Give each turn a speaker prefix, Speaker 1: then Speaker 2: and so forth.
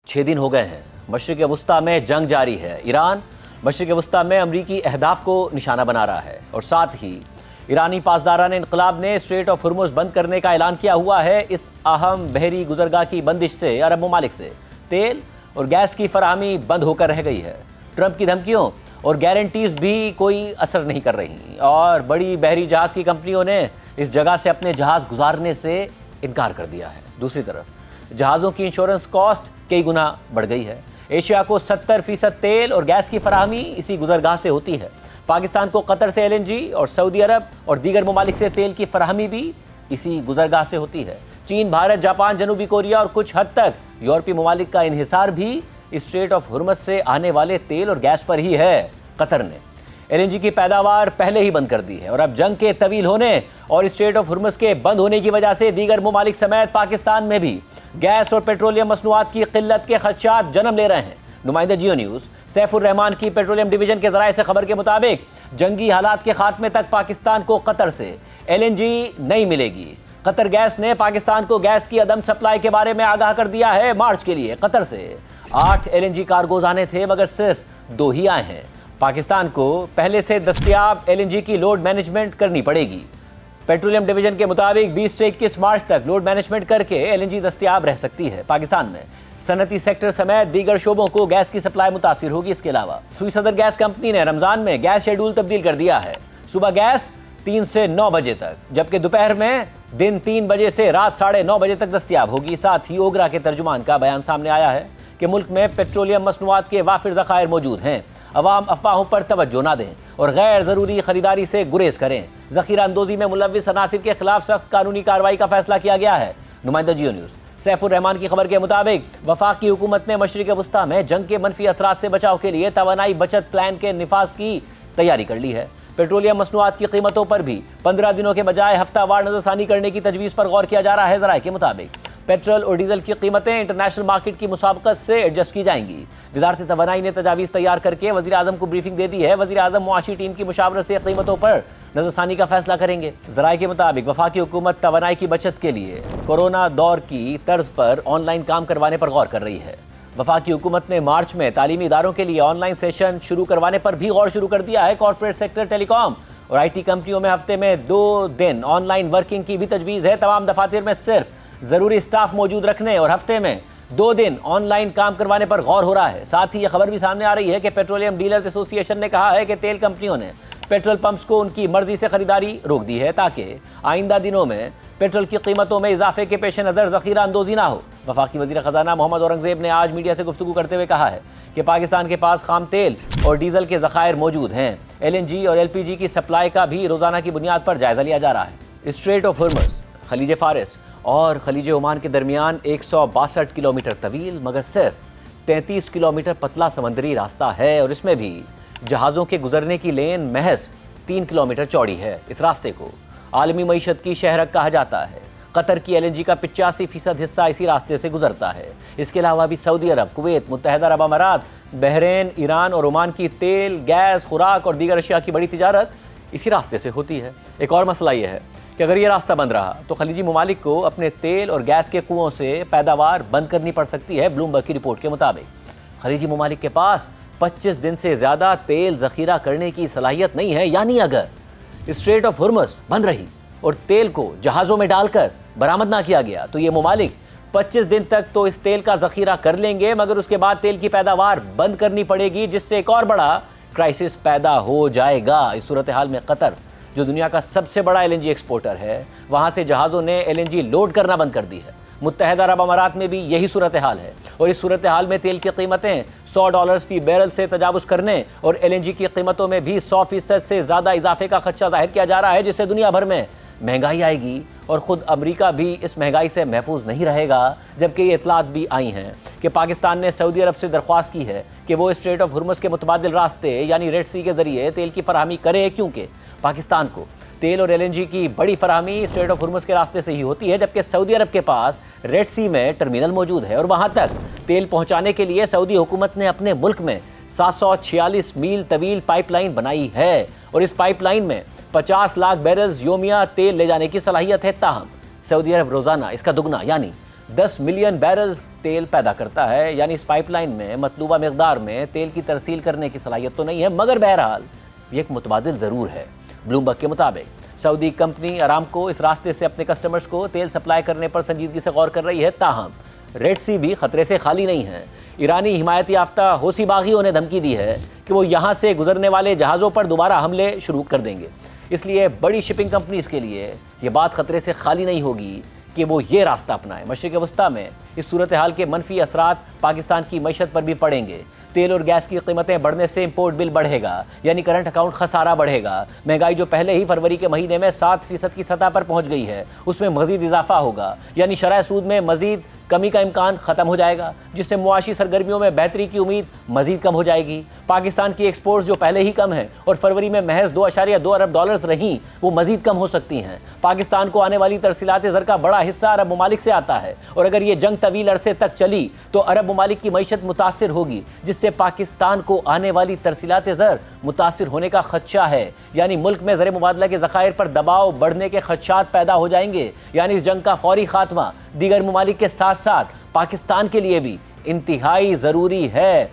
Speaker 1: 6 दिन हो गए हैं। मशरिक़ वस्ती में जंग जारी है। ईरान मशरिक़ वस्ती में अमरीकी अहदाफ को निशाना बना रहा है और साथ ही ईरानी पासदारान इनकलाब ने स्ट्रेट ऑफ हुर्मुज़ बंद करने का ऐलान किया हुआ है। इस अहम बहरी गुजरगाह की बंदिश से अरब ममालिक से तेल और गैस की फराहमी बंद होकर रह गई है। ट्रंप की धमकियों और गारंटीज भी कोई असर नहीं कर रही और बड़ी बहरी जहाज़ की कंपनियों ने इस जगह से अपने जहाज़ गुजारने से इनकार कर दिया है। दूसरी तरफ जहाज़ों की इंश्योरेंस कॉस्ट कई गुना बढ़ गई है। एशिया को 70% तेल और गैस की फराहमी इसी गुजरगाह से होती है। पाकिस्तान को कतर से LNG और सऊदी अरब और दीगर ममालिक से तेल की फराहमी भी इसी गुजरगाह से होती है। चीन, भारत, जापान, जनूबी कोरिया और कुछ हद तक यूरोपीय ममालिक का इन्हिसार भी स्ट्रेट ऑफ हुर्मुज़ से आने वाले तेल और गैस पर ही है। कतर ने LNG की पैदावार पहले ही बंद कर दी है और अब जंग के तवील होने और स्ट्रेट ऑफ हुर्मुज़ के बंद होने की वजह से दीगर ममालिक समेत पाकिस्तान में भी गैस और पेट्रोलियम मसनूआत की किल्लत के खदशात जन्म ले रहे हैं। नुमाइंदा जियो न्यूज़ सैफुर रहमान की पेट्रोलियम डिवीजन के ज़राए से खबर के मुताबिक जंगी हालात के खात्मे तक पाकिस्तान को कतर से LNG नहीं मिलेगी। कतर गैस ने पाकिस्तान को गैस की अदम सप्लाई के बारे में आगाह कर दिया है। मार्च के लिए कतर से 8 LNG कार्गोज आने थे मगर सिर्फ 2 ही आए हैं। पाकिस्तान को पहले से दस्तयाब LNG की लोड मैनेजमेंट करनी पड़ेगी। पेट्रोलियम डिवीजन के मुताबिक 20 से 21 मार्च तक लोड मैनेजमेंट करके LNG दस्तयाब रह सकती है। पाकिस्तान में सनती सेक्टर समेत दीगर शोबों को गैस की सप्लाई मुतासिर होगी। इसके अलावा सुई सदर गैस कंपनी ने रमजान में गैस शेड्यूल तब्दील कर दिया है। सुबह गैस 3 से 9 बजे तक, जबकि दोपहर में दिन 3 बजे से रात 9:30 बजे तक दस्तयाब होगी। साथ ही ओगरा के तर्जुमान का बयान सामने आया है कि मुल्क में पेट्रोलियम मसनूआत के वाफिर ज़खायर मौजूद हैं। अवाम अफवाहों पर तवज्जो ना दें और गैर ज़रूरी खरीदारी से गुरेज करें। ज़ख़ीरा अंदोज़ी में मुलव्विस अनासिर के खिलाफ सख्त कानूनी कार्रवाई का फैसला किया गया है। नुमाइंदा जियो न्यूज़ सैफुर रहमान की खबर के मुताबिक वफाकी हुकूमत ने मशरिक़ वस्ती में जंग के मनफी असरात से बचाव के लिए तवानाई बचत प्लान के निफाज की तैयारी कर ली है। पेट्रोलियम मसनूआत की कीमतों पर भी 15 दिनों के बजाय हफ्तावार नजरसानी करने की तजवीज़ पर गौर किया जा रहा है। ज़राए के मुताबिक पेट्रोल और डीजल की कीमतें इंटरनेशनल मार्केट की मुसाबकत से एडजस्ट की जाएंगी। वज़ारत तवानाई ने तजावीज़ तैयार करके वज़ीर आज़म को ब्रीफिंग दे दी है। वज़ीर आज़म मुआशी टीम की मुशावरत से कीमतों पर नजरसानी का फैसला करेंगे। ज़राए के मुताबिक वफाकी हुकूमत तवानाई की बचत के लिए कोरोना दौर की तर्ज पर ऑनलाइन काम करवाने पर गौर कर रही है। वफाकी हुकूमत ने मार्च में तालीमी इदारों के लिए ऑनलाइन सेशन शुरू करवाने पर भी गौर शुरू कर दिया है। कॉर्पोरेट सेक्टर, टेलीकॉम और IT कंपनियों में हफ्ते में 2 दिन ऑनलाइन वर्किंग की भी तजवीज़ है। तमाम दफातर में सिर्फ ज़रूरी स्टाफ मौजूद रखने और हफ्ते में 2 दिन ऑनलाइन काम करवाने पर गौर हो रहा है। साथ ही यह खबर भी सामने आ रही है कि पेट्रोलियम डीलर्स एसोसिएशन ने कहा है कि तेल कंपनियों ने पेट्रोल पंप्स को उनकी मर्जी से खरीदारी रोक दी है ताकि आइंदा दिनों में पेट्रोल की कीमतों में इजाफे के पेश नज़र ज़ख़ीरा अंदोज़ी ना हो। वफाकी वज़ीर ख़ज़ाना मोहम्मद औरंगज़ेब ने आज मीडिया से गुफ्तगू करते हुए कहा है कि पाकिस्तान के पास खाम तेल और डीजल के ज़खायर मौजूद हैं। LNG और LPG की सप्लाई का भी रोज़ाना की बुनियाद पर जायज़ा लिया जा रहा है। स्ट्रेट ऑफ हुर्मुज़ खलीज फ़ारिस और खलीज ओमान के दरमियान 162 किलोमीटर तवील मगर सिर्फ 33 किलोमीटर पतला समंदरी रास्ता है और इसमें भी जहाज़ों के गुजरने की लेन महज 3 किलोमीटर चौड़ी है। इस रास्ते को आलमी मईशत की शहरक कहा जाता है। कतर की LNG का 85% हिस्सा इसी रास्ते से गुजरता है। इसके अलावा भी सऊदी अरब, कुवैत, मुत्तहदा अरब अमारात, बहरीन, ईरान और ओमान की तेल, गैस, खुराक और दीगर अशिया की बड़ी तिजारत इसी रास्ते से होती है। एक और मसला यह है कि अगर ये रास्ता बंद रहा तो खलीजी ममालिक को अपने तेल और गैस के कुओं से पैदावार बंद करनी पड़ सकती है। ब्लूमबर्ग की रिपोर्ट के मुताबिक खलीजी ममालिक के पास 25 दिन से ज़्यादा तेल ज़ख़ीरा करने की सलाहियत नहीं है। यानी अगर स्ट्रेट ऑफ हुर्मुज़ बंद रही और तेल को जहाज़ों में डालकर बरामद ना किया गया तो ये ममालिक 25 दिन तक तो इस तेल का ज़ख़ीरा कर लेंगे मगर उसके बाद तेल की पैदावार बंद करनी पड़ेगी, जिससे एक और बड़ा क्राइसिस पैदा हो जाएगा। इस सूरत हाल में कतर, जो दुनिया का सबसे बड़ा LNG एक्सपोर्टर है, वहाँ से जहाज़ों ने LNG लोड करना बंद कर दी है। मुत्तहदा अरब अमारात में भी यही सूरत हाल है और इस सूरत हाल में तेल की कीमतें $100 फी बैरल से तजावुज़ करने और LNG की कीमतों में भी 100% से ज़्यादा इजाफे का खदशा जाहिर किया जा रहा है, जिससे दुनिया भर में महंगाई आएगी और ख़ुद अमेरिका भी इस महंगाई से महफूज नहीं रहेगा। जबकि ये इतलात भी आई हैं कि पाकिस्तान ने सऊदी अरब से दरख्वास्त की है कि वो स्ट्रेट ऑफ हुर्मुज़ के मुतबादिल रास्ते यानी रेड सी के ज़रिए तेल की फराहमी करे, क्योंकि पाकिस्तान को तेल और LNG की बड़ी फराहमी स्ट्रेट ऑफ हुर्मुज़ के रास्ते से ही होती है, जबकि सऊदी अरब के पास रेड सी में टर्मिनल मौजूद है और वहाँ तक तेल पहुँचाने के लिए सऊदी हुकूमत ने अपने मुल्क में 746 मील तवील पाइपलाइन बनाई है और इस पाइपलाइन में 50 लाख बैरल्स योमिया तेल ले जाने की सलाहियत है। ताहम सऊदी अरब रोज़ाना इसका दुगना यानी 10 ملین بیرلز تیل پیدا کرتا ہے، یعنی اس پائپ لائن میں مطلوبہ مقدار میں تیل کی ترسیل کرنے کی صلاحیت تو نہیں ہے، مگر بہرحال یہ ایک متبادل ضرور ہے۔ بلومبرگ کے مطابق سعودی کمپنی ارامکو اس راستے سے اپنے کسٹمرز کو تیل سپلائی کرنے پر سنجیدگی سے غور کر رہی ہے، تاہم ریڈ سی بھی خطرے سے خالی نہیں ہے۔ ایرانی حمایت یافتہ حوثی باغیوں نے دھمکی دی ہے کہ وہ یہاں سے گزرنے والے جہازوں پر دوبارہ حملے شروع کر دیں گے، اس لیے بڑی شپنگ کمپنیز کے لیے یہ بات خطرے سے خالی نہیں ہوگی کہ وہ یہ راستہ اپنائیں۔ مشرق وسطیٰ میں اس صورتحال کے منفی اثرات پاکستان کی معیشت پر بھی پڑیں گے۔ تیل اور گیس کی قیمتیں بڑھنے سے امپورٹ بل بڑھے گا، یعنی کرنٹ اکاؤنٹ خسارہ بڑھے گا۔ مہنگائی جو پہلے ہی فروری کے مہینے میں 7% کی سطح پر پہنچ گئی ہے، اس میں مزید اضافہ ہوگا، یعنی شرح سود میں مزید کمی کا امکان ختم ہو جائے گا، جس سے معاشی سرگرمیوں میں بہتری کی امید مزید کم ہو جائے گی۔ پاکستان کی ایکسپورٹس جو پہلے ہی کم ہیں اور فروری میں محض 2.2 ارب ڈالرز رہیں، وہ مزید کم ہو سکتی ہیں۔ پاکستان کو آنے والی ترسیلات زر کا بڑا حصہ عرب ممالک سے آتا ہے، اور اگر یہ جنگ طویل عرصے تک چلی تو عرب ممالک کی معیشت متاثر ہوگی، جس سے پاکستان کو آنے والی ترسیلات زر متاثر ہونے کا خدشہ ہے، یعنی ملک میں زر مبادلہ کے ذخائر پر دباؤ بڑھنے کے خدشات پیدا ہو جائیں گے، یعنی اس جنگ کا فوری خاتمہ دیگر ممالک کے ساتھ ساتھ پاکستان کے لیے بھی انتہائی ضروری ہے۔